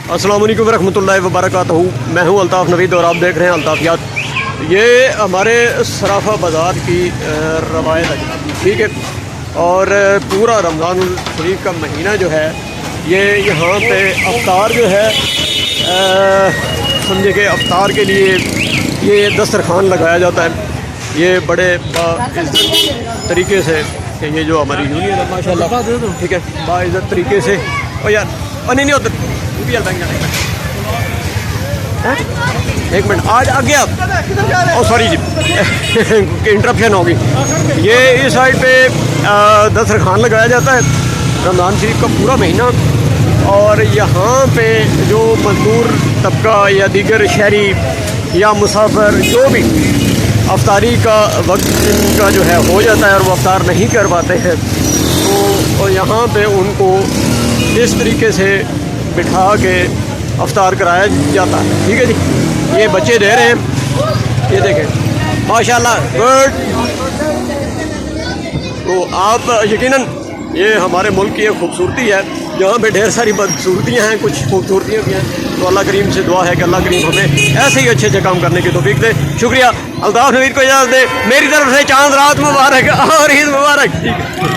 अस्सलाम वालेकुम रहमतुल्लाहि व बरकातहू। मैं हूं अल्ताफ़ नवीद और आप देख रहे हैं अल्ताफ़ियात। ये हमारे सराफा बाज़ार की रवायत है, ठीक है। और पूरा रमज़ानुल शरीफ का महीना जो है ये यहाँ पे अफ्तार जो है समझे कि अफ्तार के लिए ये दस्तरखान लगाया जाता है। ये बड़े बाइज़्ज़त तरीके से कि ये जो हमारी यूनियन है माशाल्लाह, ठीक है, बाइज़्ज़त तरीके से। और यार नहीं उधर एक मिनट आज आ गया। ओ सॉरी जी इंटरप्शन होगी। ये इस साइड पे दस्तरखान लगाया जाता है रमज़ान शरीफ का पूरा महीना। और यहाँ पे जो मज़दूर तबका या दीगर शहरी या मुसाफिर जो भी अफ्तारी का वक्त इनका जो है हो जाता है और वो अफ्तार नहीं कर पाते हैं, तो यहाँ पे उनको इस तरीके से बिठा के अफ्तार कराया जाता है, ठीक है जी। ये बच्चे दे रहे हैं, ये देखें माशाल्लाह, गुड। तो आप यकीनन ये हमारे मुल्क की एक खूबसूरती है, यहाँ पे ढेर सारी बदसूरतियाँ हैं, कुछ खूबसूरतियाँ भी हैं। तो अल्लाह करीम से दुआ है कि अल्लाह करीम हमें ऐसे ही अच्छे अच्छे काम करने की तौफीक दे। शुक्रिया। अल्ताफ़ नवीद को इजाज़त दे, मेरी तरफ से चांद रात मुबारक और ईद मुबारक।